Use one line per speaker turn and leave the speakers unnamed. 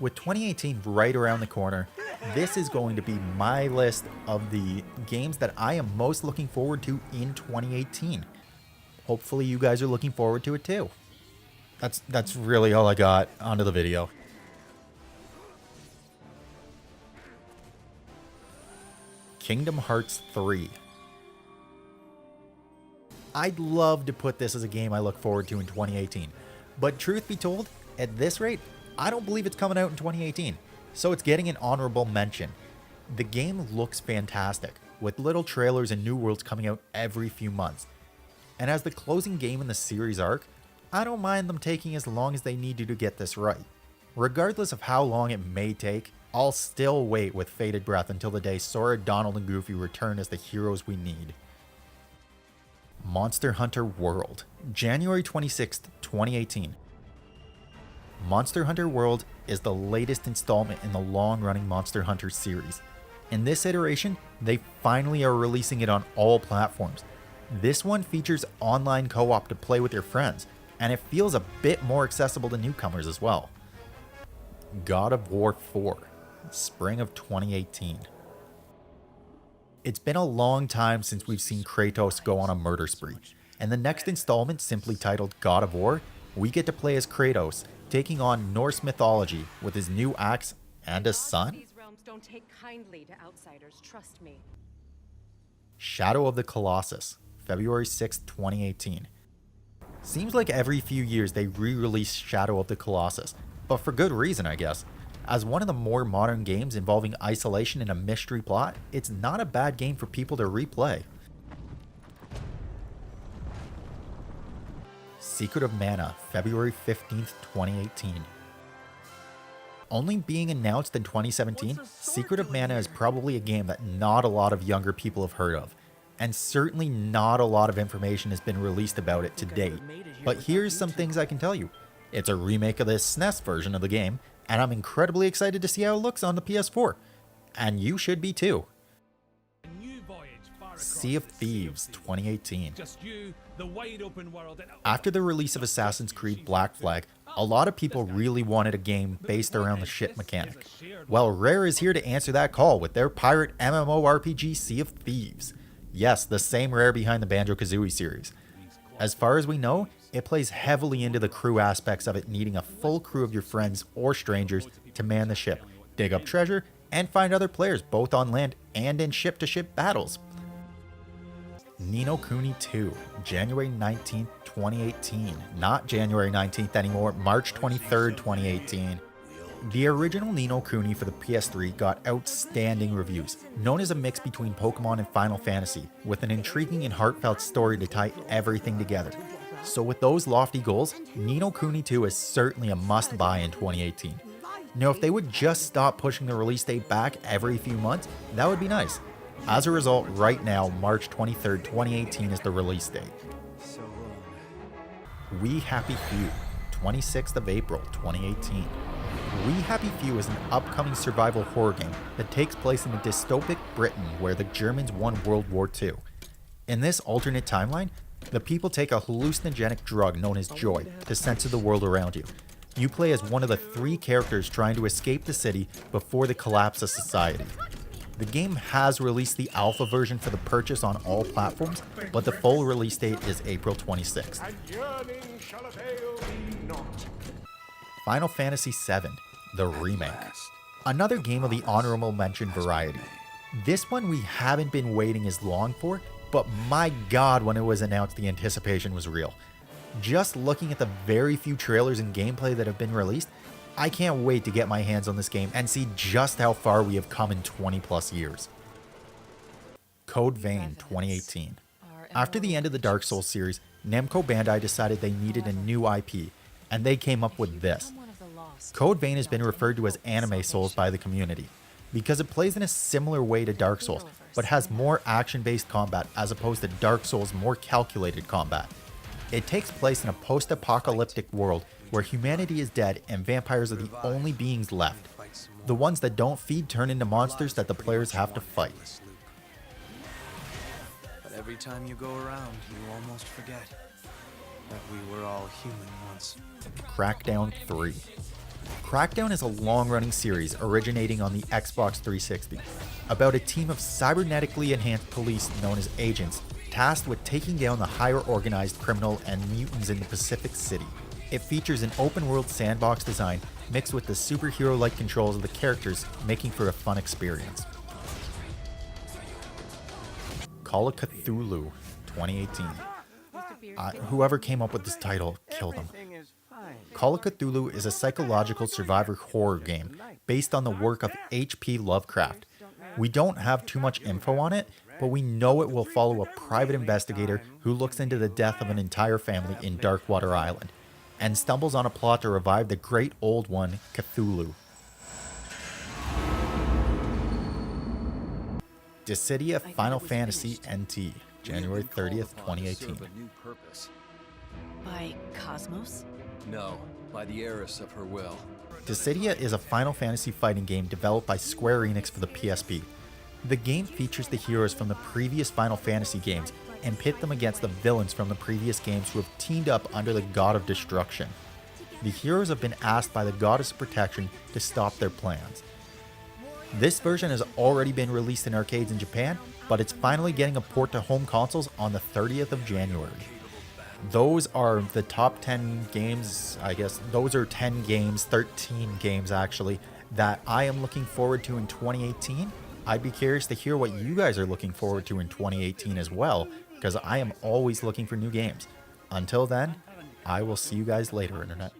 With 2018 right around the corner, this is going to be my list of the games that I am most looking forward to in 2018. Hopefully you guys are looking forward to it too. That's really all I got. Onto the video. Kingdom Hearts 3. I'd love to put this as a game I look forward to in 2018, but truth be told, at this rate, I don't believe it's coming out in 2018, so it's getting an honorable mention. The game looks fantastic, with little trailers and new worlds coming out every few months. And as the closing game in the series arc, I don't mind them taking as long as they need to get this right. Regardless of how long it may take, I'll still wait with bated breath until the day Sora, Donald, and Goofy return as the heroes we need. Monster Hunter World, January 26th, 2018. Monster Hunter World is the latest installment in the long-running Monster Hunter series. In this iteration, they finally are releasing it on all platforms. This one features online co-op to play with your friends, and it feels a bit more accessible to newcomers as well. God of War 4, spring of 2018. It's been a long time since we've seen Kratos go on a murder spree, and the next installment, simply titled God of War, we get to play as Kratos, taking on Norse mythology with his new axe and a son?
These realms don't take kindly to outsiders, trust me.
Shadow of the Colossus, February 6, 2018. Seems like every few years they re-release Shadow of the Colossus, but for good reason, I guess. As one of the more modern games involving isolation and a mystery plot, it's not a bad game for people to replay. Secret of Mana, February 15th, 2018. Only being announced in 2017, Secret of Mana is probably a game that not a lot of younger people have heard of, and certainly not a lot of information has been released about it to date. But here's some things I can tell you. It's a remake of the SNES version of the game, and I'm incredibly excited to see how it looks on the PS4. And you should be too. Sea of Thieves 2018. After the release of Assassin's Creed Black Flag, a lot of people really wanted a game based around the ship mechanic. Well, Rare is here to answer that call with their pirate MMORPG Sea of Thieves. Yes, the same Rare behind the Banjo-Kazooie series. As far as we know, it plays heavily into the crew aspects of it needing a full crew of your friends or strangers to man the ship, dig up treasure, and find other players both on land and in ship-to-ship battles. Ni no Kuni 2, January 19th, 2018. Not January 19th anymore, March 23rd, 2018. The original Ni no Kuni for the PS3 got outstanding reviews, known as a mix between Pokemon and Final Fantasy, with an intriguing and heartfelt story to tie everything together. So with those lofty goals, Ni no Kuni 2 is certainly a must-buy in 2018. Now if they would just stop pushing the release date back every few months, that would be nice. As a result, right now, March 23rd, 2018 is the release date. We Happy Few, 26th of April, 2018. We Happy Few is an upcoming survival horror game that takes place in a dystopic Britain where the Germans won World War II. In this alternate timeline, the people take a hallucinogenic drug known as joy to censor the world around you. You play as one of the 3 characters trying to escape the city before the collapse of society. The game has released the alpha version for the purchase on all platforms, but the full release date is April 26th. Final Fantasy VII, the remake. Another game of the honorable mention variety. This one we haven't been waiting as long for, but my god, when it was announced, the anticipation was real. Just looking at the very few trailers and gameplay that have been released, I can't wait to get my hands on this game and see just how far we have come in 20 plus years. Code Vein 2018. After the end of the Dark Souls series, Namco Bandai decided they needed a new IP, and they came up with this. Code Vein has been referred to as Anime Souls by the community, because it plays in a similar way to Dark Souls, but has more action-based combat as opposed to Dark Souls' more calculated combat. It takes place in a post-apocalyptic world where humanity is dead and vampires are the only beings left. The ones that don't feed turn into monsters that the players have to fight.
But every time you go around, you almost forget. That we were all human once.
Crackdown 3. Crackdown is a long-running series originating on the Xbox 360, about a team of cybernetically enhanced police known as agents, tasked with taking down the higher organized criminal and mutants in the Pacific City. It features an open-world sandbox design mixed with the superhero-like controls of the characters, making for a fun experience. Call of Cthulhu 2018. Whoever came up with this title killed them. Call of Cthulhu is a psychological survivor horror game based on the work of H.P. Lovecraft. We don't have too much info on it, but we know it will follow a private investigator who looks into the death of an entire family in Darkwater Island, and stumbles on a plot to revive the great old one, Cthulhu. Dissidia Final Fantasy NT, January 30th, 2018.
By Cosmos?
No, by the heiress of her will.
Dissidia is a Final Fantasy fighting game developed by Square Enix for the PSP. The game features the heroes from the previous Final Fantasy games and pit them against the villains from the previous games who have teamed up under the God of Destruction. The heroes have been asked by the Goddess of Protection to stop their plans. This version has already been released in arcades in Japan, but it's finally getting a port to home consoles on the 30th of January. Those are the top 10 games, I guess. Those are 10 games, 13 games actually, that I am looking forward to in 2018. I'd be curious to hear what you guys are looking forward to in 2018 as well, because I am always looking for new games. Until then, I will see you guys later, Internet.